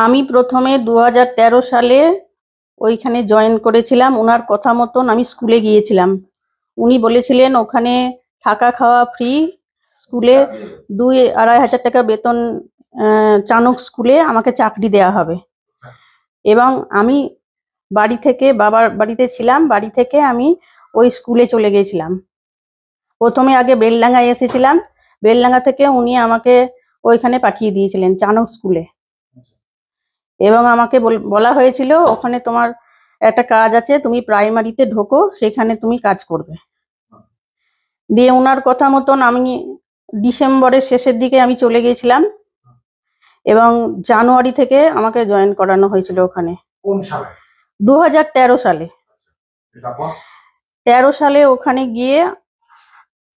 আমি প্রথমে 2013 সালে ওইখানে জয়েন করেছিলাম। ওনার কথা মতন আমি স্কুলে গিয়েছিলাম। উনি বলেছিলেন ওখানে থাকা খাওয়া ফ্রি, স্কুলে 2-2.5 হাজার টাকা বেতন, চাণক স্কুলে আমাকে চাকরি দেয়া হবে। এবং আমি বাড়ি থেকে, বাবার বাড়িতে ছিলাম, বাড়ি থেকে আমি ওই স্কুলে চলে গেছিলাম। প্রথমে আগে বেলডাঙ্গায় এসেছিলাম, বেলডাঙ্গা থেকে উনি আমাকে ওইখানে পাঠিয়ে দিয়েছিলেন চাণক স্কুলে। এবং আমাকে বলা হয়েছিল ওখানে তোমার একটা কাজ আছে, তুমি প্রাইমারিতে ঢোকো, সেখানে তুমি কাজ করবে। দিয়ে ওনার কথা মতন আমি ডিসেম্বরের শেষের দিকে আমি চলে গিয়েছিলাম এবং জানুয়ারি থেকে আমাকে জয়েন করানো হয়েছিল ওখানে। কোন সালে? 2013 সালে। 13 সালে ওখানে গিয়ে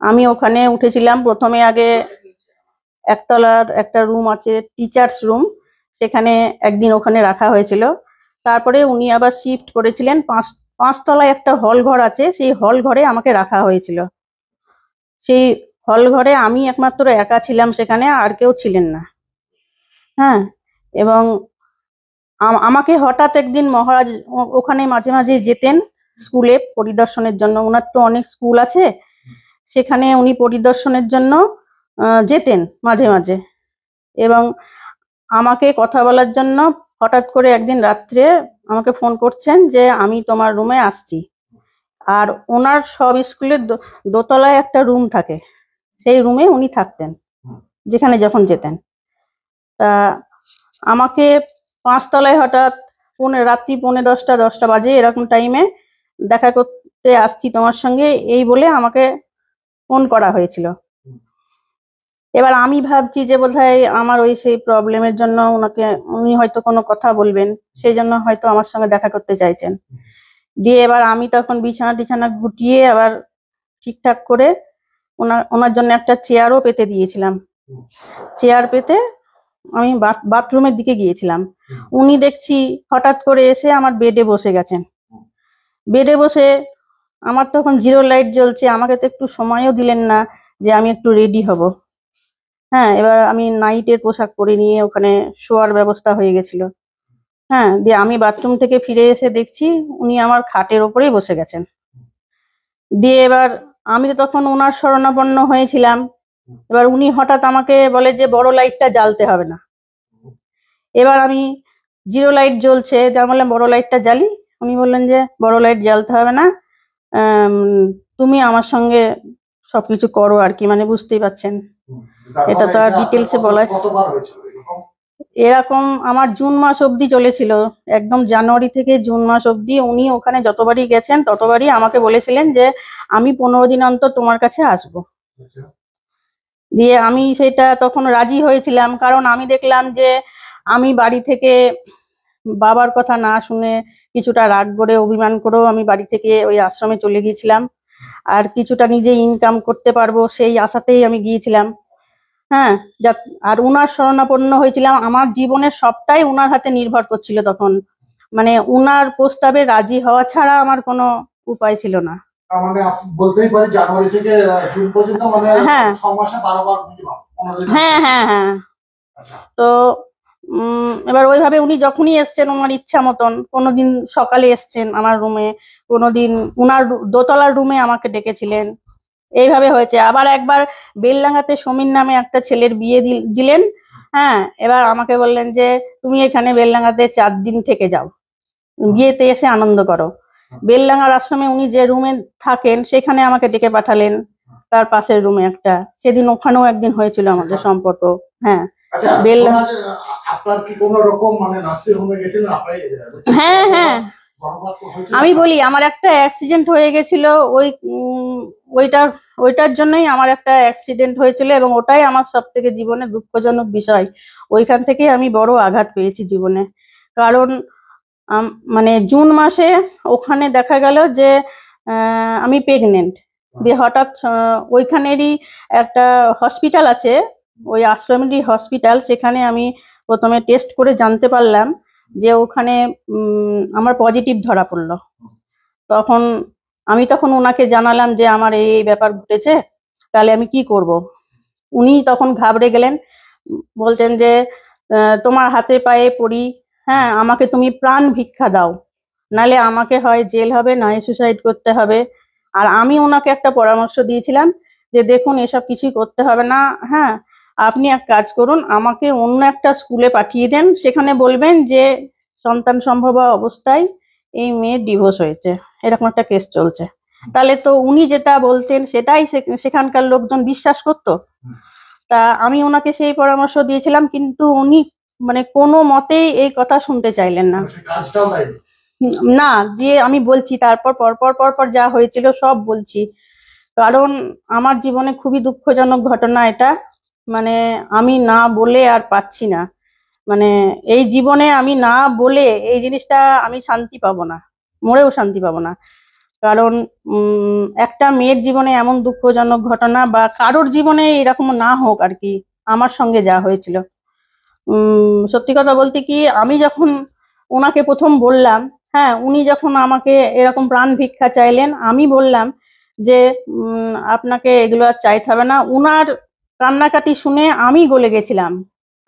আমি ওখানে উঠেছিলাম। প্রথমে আগে একতলার একটা রুম আছে, টিচার্স রুম, সেখানে একদিন ওখানে রাখা হয়েছিল। তারপরে উনি আবার শিফট করেছিলেন, 5 তলায় একটা হল ঘর আছে, সেই হল ঘরে আমাকে রাখা হয়েছিল। সেই হল ঘরে আমি একমাত্র একা ছিলাম, সেখানে আর কেউ ছিলেন না। হ্যাঁ, এবং আমাকে হঠাৎ একদিন মহারাজ ওখানে মাঝে মাঝে যেতেন স্কুলে পরিদর্শনের জন্য। ওনার তো অনেক স্কুল আছে, সেখানে উনি পরিদর্শনের জন্য যেতেন মাঝে মাঝে। এবং আমাকে কথা বলার জন্য হঠাৎ করে একদিন রাত্রে আমাকে ফোন করছেন যে আমি তোমার রুমে আসছি। আর ওনার সব স্কুলের দোতলায় একটা রুম থাকে, সেই রুমে উনি থাকতেন যেখানে যখন যেতেন। তা আমাকে 5 তলায় হঠাৎ রাত্রি 10:45 বাজে এরকম টাইমে দেখা করতে আসছি তোমার সঙ্গে, এই বলে আমাকে ফোন করা হয়েছিল। এবার আমি ভাবছি যে বোধহয় আমার ওই সেই প্রবলেমের জন্য উনি হয়তো কোনো কথা বলবেন, সেই জন্য হয়তো আমার সঙ্গে দেখা করতে চাইছেন। দিয়ে এবার আমি তখন বিছানা গুটিয়ে আবার ঠিকঠাক করে ওনার জন্য একটা চেয়ারও পেতে দিয়েছিলাম। চেয়ার পেতে আমি বাথরুমের দিকে গিয়েছিলাম। উনি দেখছি হঠাৎ করে এসে আমার বেডে বসে গেছেন। বেডে বসে আমার তখন জিরো লাইট জ্বলছে, আমাকে তো একটু সময়ও দিলেন না যে আমি একটু রেডি হব। হ্যাঁ, এবার আমি নাইটের পোশাক পরে নিয়ে ওখানে শোয়ার ব্যবস্থা হয়ে গেছিল। হ্যাঁ, দিয়ে আমি বাথরুম থেকে ফিরে এসে দেখছি উনি আমার খাটের ওপরেই বসে গেছেন। দিয়ে এবার আমি তো তখন ওনার শরণাপন্ন হয়েছিলাম। এবার উনি হঠাৎ আমাকে বলে যে বড় লাইটটা জ্বালতে হবে না। এবার আমি জিরো লাইট জ্বলছে, যা বললাম বড় লাইটটা জ্বালি। উনি বললেন যে বড় লাইট জ্বালতে হবে না, তুমি আমার সঙ্গে সবকিছু করো আর কি, মানে বুঝতেই পারছেন। এটা তো আর ডিটেলসে বলা। এরকম আমার জুন মাস অবধি চলেছিল, একদম জানুয়ারি থেকে জুন মাস অবধি। উনি ওখানে যতবারই গেছেন ততবারই আমাকে বলেছিলেন যে আমি 15 দিন অন্তর তোমার কাছে আসবো। দিয়ে আমি সেটা তখন রাজি হয়েছিলাম, কারণ আমি দেখলাম যে আমি বাড়ি থেকে বাবার কথা না শুনে কিছুটা রাগ করে অভিমান করেও আমি বাড়ি থেকে ওই আশ্রমে চলে গিয়েছিলাম। আর কিছুটা নিজে ইনকাম করতে পারবো সেই আশাতেই আমি গিয়েছিলাম। হ্যাঁ, আর উনার শরণাপন্ন হয়েছিলাম। আমার জীবনের সবটাই উনার হাতে নির্ভর করছিল তখন, মানে উনার প্রস্তাবে রাজি হওয়া ছাড়া আমার কোনো উপায় ছিল না। মানে বলতেই পারি জানুয়ারি থেকে জুন পর্যন্ত, মানে হ্যাঁ 6 মাসে 12 বার মিনিমাম। হ্যাঁ হ্যাঁ হ্যাঁ। তো এবার ওইভাবে উনি যখনই এসছেন ওনার ইচ্ছা মতন, কোনোদিন সকালে এসছেন আমার রুমে, কোনোদিন উনার দোতলার রুমে আমাকে ডেকেছিলেন। এইভাবে হয়েছে। আবার একবার বেলডাঙ্গাতে সমীর নামে একটা ছেলের বিয়ে দিলেন। হ্যাঁ, এবার আমাকে বললেন যে তুমি এখানে বেলডাঙ্গাতে 4 দিন থেকে যাও, বিয়েতে এসে আনন্দ করো। বেলডাঙ্গার আশ্রমে উনি যে রুমে থাকেন সেখানে আমাকে ডেকে পাঠালেন, তার পাশের রুমে একটা। সেদিন ওখানেও একদিন হয়েছিল আমাদের সম্পর্ক। হ্যাঁ, আপনার কি কোনো রকম মানে নার্সিং হোমে গেছিলেন আপনি? হ্যাঁ হ্যাঁ, আমি বলি আমার একটা অ্যাক্সিডেন্ট হয়ে গেছিল, ওইটার জন্যই আমার একটা অ্যাক্সিডেন্ট হয়েছিল, এবং ওটাই আমার সব থেকে জীবনে দুঃখজনক বিষয়। ওইখান থেকে আমি বড় আঘাত পেয়েছি জীবনে। কারণ মানে জুন মাসে ওখানে দেখা গেল যে আমি প্রেগনেন্ট। দিয়ে হঠাৎ ওইখানেরই একটা হসপিটাল আছে, ওই আশ্রমেরই হসপিটাল, সেখানে আমি প্রথমে টেস্ট করে জানতে পারলাম যে ওখানে আমার পজিটিভ ধরা পড়লো। তখন ওনাকে জানালাম যে আমার এই ব্যাপার ঘটেছে, তাহলে আমি কি করব। উনি তখন ঘাবড়ে গেলেন, বলছেন যে তোমার হাতে পায়ে পড়ি, হ্যাঁ আমাকে তুমি প্রাণ ভিক্ষা দাও, নালে আমাকে হয় জেল হবে নয় সুসাইড করতে হবে। আর আমি ওনাকে একটা পরামর্শ দিয়েছিলাম যে দেখুন এসব কিছুই করতে হবে না, হ্যাঁ আপনি এক কাজ করুন, আমাকে অন্য একটা স্কুলে পাঠিয়ে দেন, সেখানে বলবেন যে সন্তান সম্ভবা অবস্থায় এই মেয়ের ডিভোর্স হয়েছে, এরকম একটা কেস চলছে। তাহলে তো উনি যেটা বলতেন সেটাই সেখানকার লোকজন বিশ্বাস করতো। তা আমি ওনাকে সেই পরামর্শ দিয়েছিলাম, কিন্তু উনি মানে কোনো মতেই এই কথা শুনতে চাইলেন না। সে কাজটাও নাই। না, দিয়ে আমি বলছি তারপর পরপর পরপর যা হয়েছিল সব বলছি, কারণ আমার জীবনে খুবই দুঃখজনক ঘটনা এটা। মানে আমি না বলে আর পাচ্ছি না, মানে এই জীবনে আমি না বলে এই জিনিসটা আমি শান্তি পাবো না, মরেও শান্তি পাবো না। কারণ একটা মেয়ের জীবনে এমন দুঃখজনক ঘটনা, বা কারোর জীবনে এরকম না হোক আর কি, আমার সঙ্গে যা হয়েছিল। সত্যি কথা বলতে কি, আমি যখন ওনাকে প্রথম বললাম, হ্যাঁ উনি যখন আমাকে এরকম প্রাণ ভিক্ষা চাইলেন, আমি বললাম যে আপনাকে এগুলো আর চাইতে হবে না। উনার কান্নাকাটি শুনে আমি গলে গেছিলাম,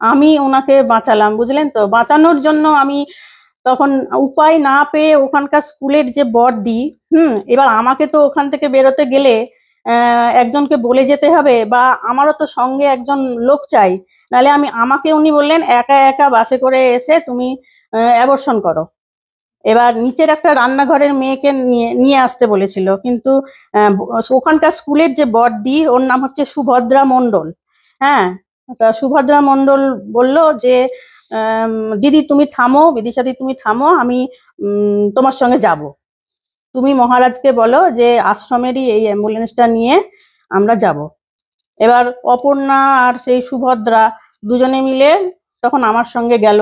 আমি ওনাকে বাঁচালাম, বুঝলেন তো। বাঁচানোর জন্য আমি তখন উপায় না পেয়ে ওখানকার স্কুলের যে বড়দি, এবার আমাকে তো ওখান থেকে বেরোতে গেলে একজনকে বলে যেতে হবে, বা আমারও তো সঙ্গে একজন লোক চাই, নাহলে আমাকে উনি বললেন একা একা বাসে করে এসে তুমি অ্যাবর্শন করো। এবার নিচের একটা রান্নাঘরের মেয়েকে নিয়ে নিয়ে আসতে বলেছিল, কিন্তু ওখানকার স্কুলের যে বড়দি, ওর নাম হচ্ছে সুভদ্রা মণ্ডল। হ্যাঁ, তা সুভদ্রা মণ্ডল বলল যে দিদি তুমি থামো, বিদিশাদি তুমি থামো, আমি তোমার সঙ্গে যাব। তুমি মহারাজকে বলো যে আশ্রমেরই এই অ্যাম্বুলেন্সটা নিয়ে আমরা যাব। এবার অপর্ণা আর সেই সুভদ্রা দুজনে মিলে তখন আমার সঙ্গে গেল।